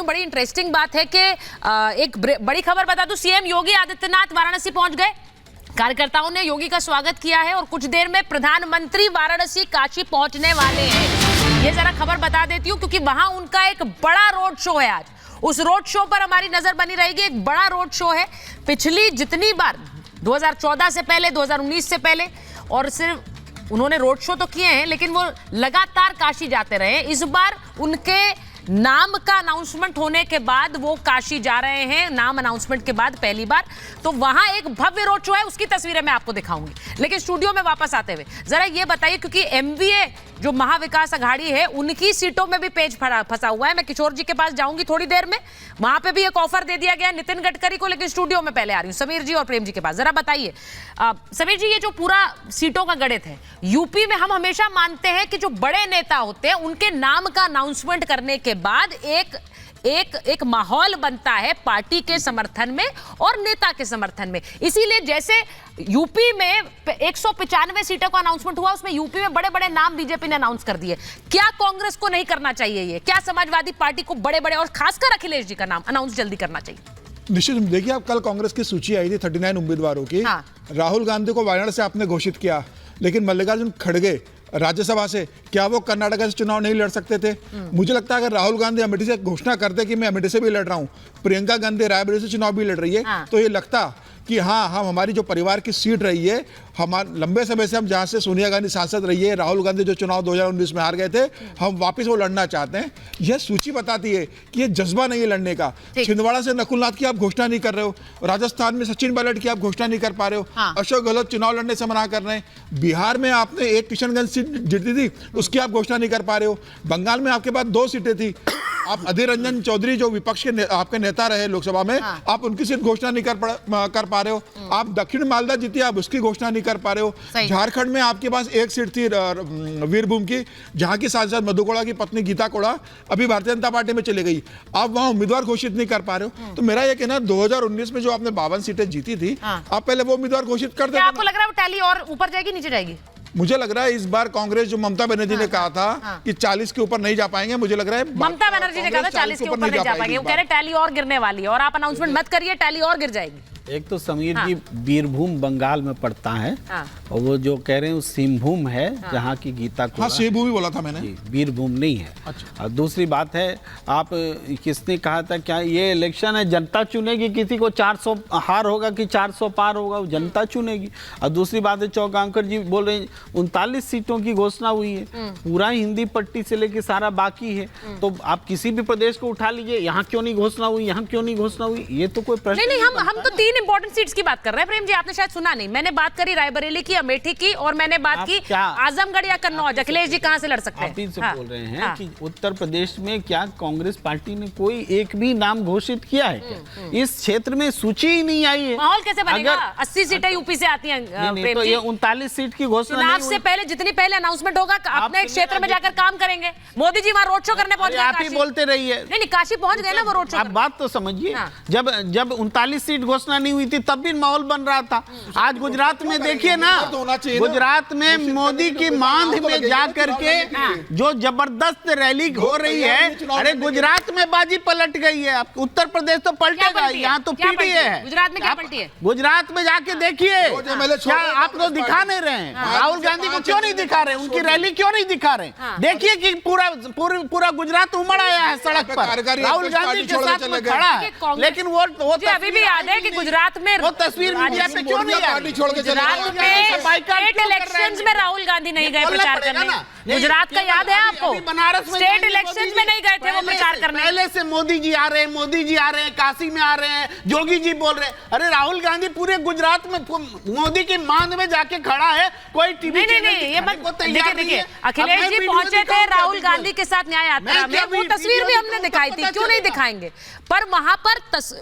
बड़ी इंटरेस्टिंग बात है कि एक बड़ी खबर बता दूं, सीएम योगी आदित्यनाथ वाराणसी पहुंच गए। कार्यकर्ताओं ने योगी का स्वागत किया है और कुछ देर में प्रधानमंत्री वाराणसी काशी पहुंचने वाले हैं। ये जरा खबर बता देती हूं क्योंकि वहां उनका एक बड़ा रोड शो है आज। उस रोड शो पर हमारी नजर बनी रहेगी। एक बड़ा रोड शो है। पिछली जितनी बार 2014 से पहले, 2019 से पहले, और सिर्फ उन्होंने रोड शो तो किए हैं लेकिन वो लगातार काशी जाते रहे। इस बार उनके नाम का अनाउंसमेंट होने के बाद वो काशी जा रहे हैं। नाम अनाउंसमेंट के बाद पहली बार, तो वहां एक भव्य रोड शो है, उसकी तस्वीरें मैं आपको दिखाऊंगी। लेकिन स्टूडियो में वापस आते हुए जरा ये बताइए, क्योंकि एमवीए जो महाविकास अघाड़ी है उनकी सीटों में भी पेच फंसा हुआ है। मैं किशोर जी के पास जाऊंगी थोड़ी देर में, वहां पे भी एक ऑफर दे दिया गया नितिन गडकरी को। लेकिन स्टूडियो में पहले आ रही हूं समीर जी और प्रेम जी के पास। जरा बताइए समीर जी, ये जो पूरा सीटों का गणित है, यूपी में हम हमेशा मानते हैं कि जो बड़े नेता होते हैं उनके नाम का अनाउंसमेंट करने के बाद एक माहौल बनता है पार्टी के समर्थन में और नेता के समर्थन में। इसीलिए जैसे यूपी में 195 सीटों का अनाउंसमेंट हुआ, उसमें यूपी में बड़े बड़े नाम बीजेपी ने अनाउंस कर दिए। क्या कांग्रेस को नहीं करना चाहिए ये? क्या समाजवादी पार्टी को बड़े बड़े और खासकर अखिलेश जी का नाम अनाउंस जल्दी करना चाहिए? निश्चित। देखिए, आप कल कांग्रेस की सूची आई थी 39 उम्मीदवारों की। हाँ। राहुल गांधी को वाराणसी से आपने घोषित किया, लेकिन मल्लिकार्जुन खड़गे राज्यसभा से, क्या वो कर्नाटक से चुनाव नहीं लड़ सकते थे? मुझे लगता है अगर राहुल गांधी अमेठी से घोषणा करते कि मैं अमेठी से भी लड़ रहा हूं, प्रियंका गांधी रायबरेली से चुनाव भी लड़ रही है, हाँ, तो ये लगता कि हाँ, हम हमारी जो परिवार की सीट रही है, हमारे लंबे समय से हम जहाँ से सोनिया गांधी सांसद रही है, राहुल गांधी जो चुनाव 2019 में हार गए थे, हम वापस वो लड़ना चाहते हैं। यह सूची बताती है कि ये जज्बा नहीं है लड़ने का। छिंदवाड़ा से नकुलनाथ की आप घोषणा नहीं कर रहे हो, राजस्थान में सचिन पायलट की आप घोषणा नहीं कर पा रहे हो, हाँ, अशोक गहलोत चुनाव लड़ने से मना कर रहे हैं, बिहार में आपने एक किशनगंज सीट जीती थी, उसकी आप घोषणा नहीं कर पा रहे हो, बंगाल में आपके पास 2 सीटें थी, आप अधीर रंजन चौधरी जो विपक्ष के आपके नेता रहे लोकसभा में, हाँ, आप उनकी सीट घोषणा नहीं कर पा रहे हो, आप दक्षिण मालदा जीती, आप उसकी घोषणा नहीं कर पा रहे हो, झारखंड में आपके पास एक सीट थी वीरभूम की, जहां की सांसद मधु कोड़ा की पत्नी गीता कोड़ा अभी भारतीय जनता पार्टी में चली गई, आप वहां उम्मीदवार घोषित नहीं कर पा रहे हो। तो मेरा यह कहना, 2019 में जो आपने 52 सीटें जीती थी, हाँ, आप पहले वो उम्मीदवार घोषित कर देते। आपको लग रहा है वो टैली और ऊपर जाएगी नीचे जाएगी? मुझे लग रहा है इस बार कांग्रेस, जो ममता बनर्जी ने कहा था कि 40 के ऊपर नहीं जा पाएंगे, मुझे लग रहा है ममता बनर्जी ने कहा था 40 के ऊपर नहीं जा पाएंगे। वो कह रहे टैली और गिरने वाली है और आप अनाउंसमेंट मत करिए, टैली और गिर जाएगी। एक तो समीर जी, बीरभूम बंगाल में पड़ता है, और वो जो कह रहे हैं सिंहभूम है, जहाँ की गीता को, हाँ, सिंहभूम ही बोला था मैंने, बीरभूम नहीं है। अच्छा। और दूसरी बात है, आप किसने कहा था, क्या ये इलेक्शन है जनता चुनेगी किसी को? 400 हार होगा कि 400 पार होगा, वो जनता चुनेगी। और दूसरी बात है, चौगांकर जी बोल रहे हैं 39 सीटों की घोषणा हुई है, पूरा हिंदी पट्टी से लेके सारा बाकी है, तो आप किसी भी प्रदेश को उठा लीजिए, यहाँ क्यों नहीं घोषणा हुई, यहाँ क्यों नहीं घोषणा हुई, ये तो कोई प्रश्न नहीं। हम तो 3 इंपॉर्टेंट सीट्स की बात कर रहे हैं। प्रेम जी, आपने शायद सुना नहीं, मैंने बात करी रायबरेली की, अमेठी की, और मैंने बात की आजमगढ़ या कन्नौज। अखिलेश जी कहां से लड़ सकते हैं? आप इनसे बोल रहे हैं कि उत्तर प्रदेश में क्या कांग्रेस पार्टी ने कोई एक भी नाम घोषित किया है क्या? इस क्षेत्र में सूची ही नहीं आई है। माहौल कैसे बनेगा? 80 सीटें यूपी से आती हैं। तो ये 39 सीट की घोषणा चुनाव से पहले जितनी पहले अनाउंसमेंट होगा, अपने क्षेत्र में जाकर काम करेंगे। मोदी जी वहां रोड शो करने पहुंच गए। आप ही बोलते रहिए। नहीं, काशी पहुंच गए ना वो रोड शो। आप बात तो समझिए, जब 39 सीट घोषणा नहीं हुई थी तब भी माहौल बन रहा था। आज गुजरात में देखिए ना, गुजरात में मोदी की मांद में जाकर के जो जबरदस्त रैली हो रही है, अरे गुजरात में बाजी पलट गई है। उत्तर प्रदेश तो पलटेगा, यहाँ तो पीडीए है। गुजरात में क्या पलटी है? गुजरात में जाके देखिए, क्या आप लोग दिखा नहीं रहे हैं? राहुल गांधी को क्यों नहीं दिखा रहे? उनकी रैली क्यों नहीं दिखा रहे? देखिए कि पूरा गुजरात उमड़ आया है सड़क पर, राहुल गांधी के साथ में खड़ा है। लेकिन वो अभी भी याद है कि गुजरात में वो तस्वीर मीडिया पे क्यों नहीं आ रही? गुजरात में स्टेट इलेक्शंस में राहुल गांधी नहीं गए प्रचार करने। गुजरात का याद है आपको? बनारस में स्टेट इलेक्शंस में नहीं गए थे वो प्रचार करने। पहले से मोदी जी आ रहे हैं, मोदी जी आ रहे हैं, काशी में आ रहे हैं, योगी जी बोल रहे हैं। अरे राहुल गांधी पूरे गुजरात में मोदी की मांग में जाके खड़ा है। कोई टीवी नहीं, ये देखिए, अखिलेश जी पहुंचे थे राहुल गांधी के साथ न्याय यात्रा में, वो तस्वीर भी हमने दिखाई थी, क्यों नहीं दिखाएंगे? पर वहां पर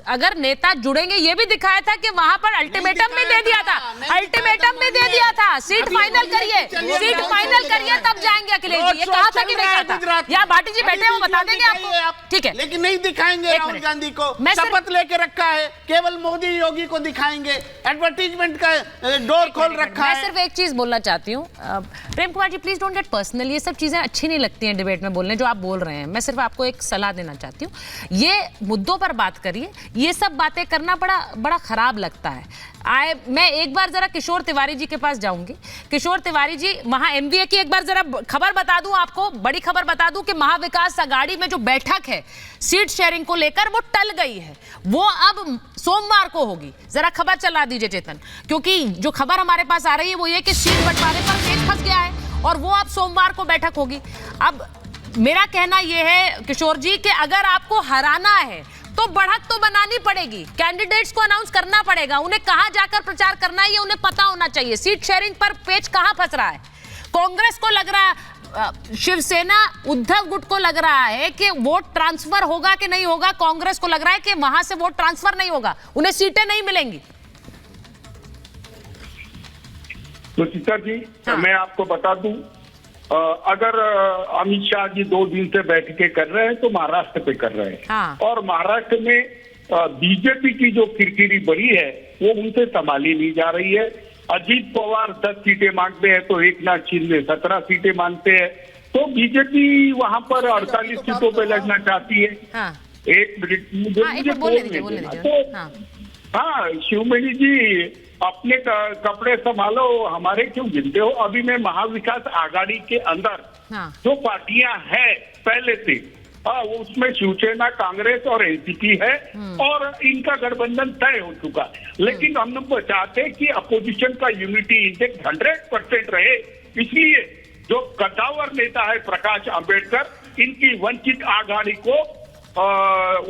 अगर नेता जुड़ेंगे, ये भी दिखाया था कि वहां पर अल्टीमेटम भी दे दिया था, अल्टीमेटम भी दे दिया था, सीट फाइनल करिए, सीट फाइनल करिए तब जाएंगे अखिलेश जी। ये कहा था कि नहीं कहा था? या भाटी जी बैठे वो बता देंगे आपको, ठीक है, लेकिन नहीं दिखाएंगे राहुल गांधी को। शपथ लेके रखा है, केवल मोदी योगी को दिखाएंगे, एडवर्टीजमेंट का डोर खोल रखा है। मैं सिर्फ एक चीज बोलना चाहती हूँ, Prem Kumar ji please don't get personal, ये सब चीजें अच्छी नहीं लगती हैं डिबेट में बोलने जो आप बोल रहे हैं। मैं सिर्फ आपको एक सलाह देना चाहती हूँ, ये मुद्दों पर बात करिए, ये सब बातें करना बड़ा खराब लगता है। मैं एक बार जरा किशोर तिवारी जी के पास जाऊंगी। किशोर तिवारी जी, वहां एमवीए की एक बार जरा खबर बता दूं आपको, बड़ी खबर बता दूं कि महाविकास अघाड़ी में जो बैठक है सीट शेयरिंग को लेकर वो टल गई है, वो अब सोमवार को होगी। जरा खबर चला दीजिए चेतन, क्योंकि जो खबर हमारे पास आ रही है वो ये कि सीट बंटवारे पर पेच फंस गया है और वो अब सोमवार को बैठक होगी। अब मेरा कहना यह है किशोर जी कि अगर आपको हराना है तो बढ़त तो बनानी पड़ेगी, कैंडिडेट्स को अनाउंस करना पड़ेगा, उन्हें कहां जाकर प्रचार करना है ये उन्हें पता होना चाहिए। सीट शेयरिंग पर पेच कहां फंस रहा है? कांग्रेस को लग रहा है, शिवसेना उद्धव गुट को लग रहा है कि वोट ट्रांसफर होगा कि नहीं होगा, कांग्रेस को लग रहा है कि वहां से वोट ट्रांसफर नहीं होगा, उन्हें सीटें नहीं मिलेंगी। सुचिता जी, मैं आपको बता दूं, अगर अमित शाह जी 2 दिन से बैठकें कर रहे हैं तो महाराष्ट्र पे कर रहे हैं। हाँ। और महाराष्ट्र में बीजेपी की जो किरकिरी बढ़ी है वो उनसे संभाली नहीं जा रही है। अजीत पवार 10 सीटें मांगते हैं तो एकनाथ शिंदे 17 सीटें मांगते हैं, तो बीजेपी वहां पर 48 सीटों पे लड़ना चाहती है। हाँ। एक मिनट मुझे बोलने देना। हाँ, शिवमणि जी, अपने कपड़े संभालो, हमारे क्यों गिनते हो? अभी मैं महाविकास आघाड़ी के अंदर जो पार्टियां हैं पहले से, उसमें शिवसेना, कांग्रेस और एनसीपी है और इनका गठबंधन तय हो चुका। लेकिन हम लोग चाहते हैं कि अपोजिशन का यूनिटी इंडेक्स 100% रहे, इसलिए जो कद्दावर नेता है प्रकाश अंबेडकर, इनकी वंचित आघाड़ी को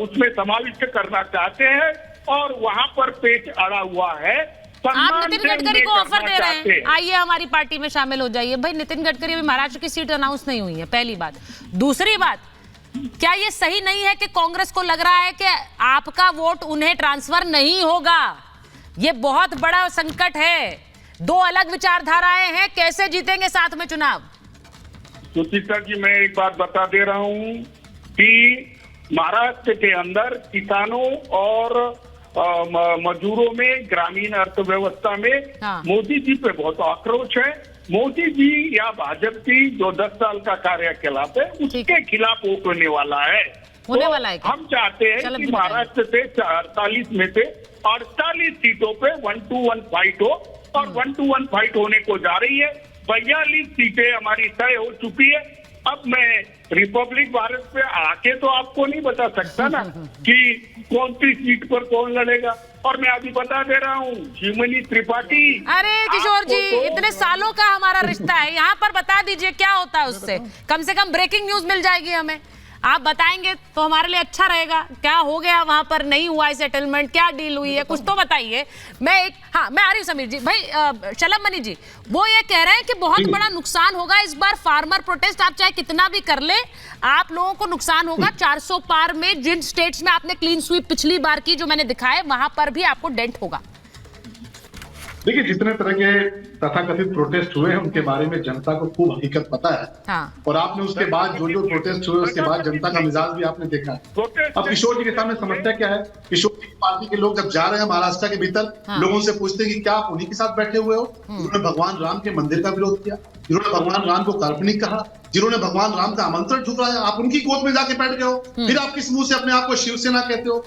उसमें समाविष्ट करना चाहते हैं और वहां पर पेच अड़ा हुआ है। आप नितिन गडकरी को ऑफर दे रहे हैं, आइए हमारी पार्टी में शामिल हो जाइए। भाई नितिन गडकरी अभी महाराष्ट्र की सीट अनाउंस नहीं हुई है, पहली बात। दूसरी बात, क्या ये सही नहीं है कि कांग्रेस को लग रहा है कि आपका वोट उन्हें ट्रांसफर नहीं होगा? ये बहुत बड़ा संकट है, 2 अलग विचारधाराएं हैं, कैसे जीतेंगे साथ में चुनाव? सुचिता जी, मैं एक बात बता दे रहा हूं कि महाराष्ट्र के अंदर किसानों और मजदूरों में, ग्रामीण अर्थव्यवस्था में मोदी जी पे बहुत आक्रोश है। मोदी जी या भाजपा की जो 10 साल का कार्यकलाप है उसके खिलाफ वोट होने वाला है। हम चाहते हैं कि महाराष्ट्र से 48 में से 48 सीटों पे 1-to-1 फाइट हो, और 1-to-1 फाइट होने को जा रही है। 42 सीटें हमारी तय हो चुकी है। अब मैं रिपब्लिक भारत पे आके तो आपको नहीं बता सकता ना कि कौन सी सीट पर कौन लड़ेगा। और मैं अभी बता दे रहा हूँ, शिवमणि त्रिपाठी। अरे किशोर जी, इतने सालों का हमारा रिश्ता है, यहाँ पर बता दीजिए क्या होता है उससे, कम से कम ब्रेकिंग न्यूज मिल जाएगी हमें। आप बताएंगे तो हमारे लिए अच्छा रहेगा। क्या हो गया वहां पर, नहीं हुआ है सेटलमेंट, क्या डील हुई है, कुछ तो बताइए। मैं आ रही हूँ समीर जी। भाई शलभ मनी जी, वो ये कह रहे हैं कि बहुत बड़ा नुकसान होगा इस बार फार्मर प्रोटेस्ट, आप चाहे कितना भी कर ले, आप लोगों को नुकसान होगा। 400 पार में जिन स्टेट्स में आपने क्लीन स्वीप पिछली बार की जो मैंने दिखाए, वहां पर भी आपको डेंट होगा। देखिए, जितने तरह के तथाकथित प्रोटेस्ट हुए हैं उनके बारे में जनता को खूब हकीकत पता है। हाँ। और आपने उसके बाद जो प्रोटेस्ट हुए उसके बाद जनता का मिजाज भी आपने देखा है। अब किशोर जी के सामने समस्या क्या है? किशोर जी की पार्टी के लोग जब जा रहे हैं महाराष्ट्र के भीतर, लोगों से पूछते हैं कि क्या आप उन्हीं के साथ बैठे हुए हो जिन्होंने भगवान राम के मंदिर का विरोध किया, जिन्होंने भगवान राम को काल्पनिक कहा, जिन्होंने भगवान राम का आमंत्रण ठुकराया, आप उनकी गोद में जाके बैठ गए हो। फिर आप किस मुंह से अपने आप को शिवसेना कहते हो?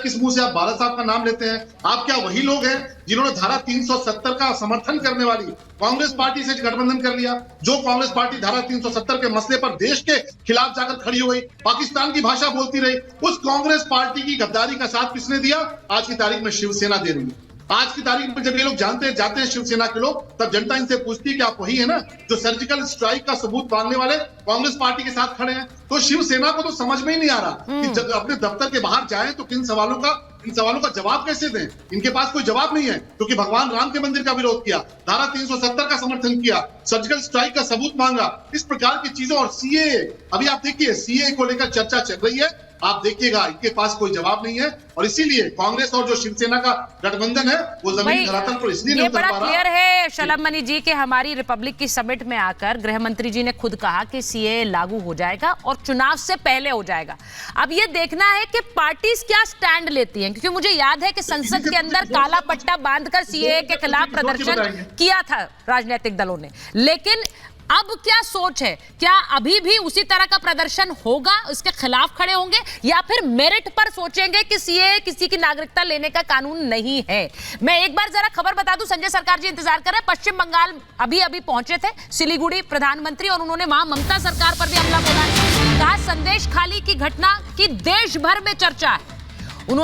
किस मुंह से आप बाला साहब का नाम लेते हैं? आप क्या वही लोग हैं जिन्होंने धारा 370 का समर्थन करने वाली कांग्रेस पार्टी से गठबंधन कर लिया? जो कांग्रेस पार्टी धारा 370 के मसले पर देश के खिलाफ जाकर खड़ी हो गई, पाकिस्तान की भाषा बोलती रही, उस कांग्रेस पार्टी की गद्दारी का साथ किसने दिया? आज की तारीख में शिवसेना दे रही है। आज की तारीख में जब ये लोग जाते हैं शिवसेना के लोग, तब जनता इनसे पूछती है कि आप वही है ना जो सर्जिकल स्ट्राइक का सबूत मांगने वाले कांग्रेस पार्टी के साथ खड़े हैं? तो शिवसेना को तो समझ में ही नहीं आ रहा कि जब अपने दफ्तर के बाहर जाएं तो इन सवालों का जवाब कैसे दें। इनके पास कोई जवाब नहीं है, क्योंकि भगवान राम के मंदिर का विरोध किया, धारा 370 का समर्थन किया, सर्जिकल स्ट्राइक का सबूत मांगा, इस प्रकार की चीजों। और सीए, अभी आप देखिए सीए को लेकर चर्चा चल रही है, आप देखिएगा इनके पास कोई जवाब नहीं है, और इसीलिए कांग्रेस और जो शिवसेना का गठबंधन है वो जमीनी धरातल पर इसलिए नहीं उतर पा रहा। ये बड़ा क्लियर है शलभ मणि जी कि हमारी रिपब्लिक की समिट में आकर गृह मंत्री जी ने खुद कहा कि सीए लागू हो जाएगा और चुनाव से पहले हो जाएगा। अब ये देखना है कि पार्टीज क्या स्टैंड लेती हैं, क्योंकि मुझे याद है कि संसद के अंदर काला पट्टा बांधकर सीए के खिलाफ प्रदर्शन किया था राजनीतिक दलों ने, लेकिन अब क्या सोच है? क्या अभी भी उसी तरह का प्रदर्शन होगा, इसके खिलाफ खड़े होंगे, या फिर मेरिट पर सोचेंगे कि सीए किसी की नागरिकता लेने का कानून नहीं है? मैं एक बार जरा खबर बता दूं, संजय सरकार जी इंतजार कर रहे हैं। पश्चिम बंगाल अभी पहुंचे थे सिलीगुड़ी प्रधानमंत्री, और उन्होंने वहां ममता सरकार पर भी हमला बोला है। कहा संदेश खाली की घटना की देश भर में चर्चा है।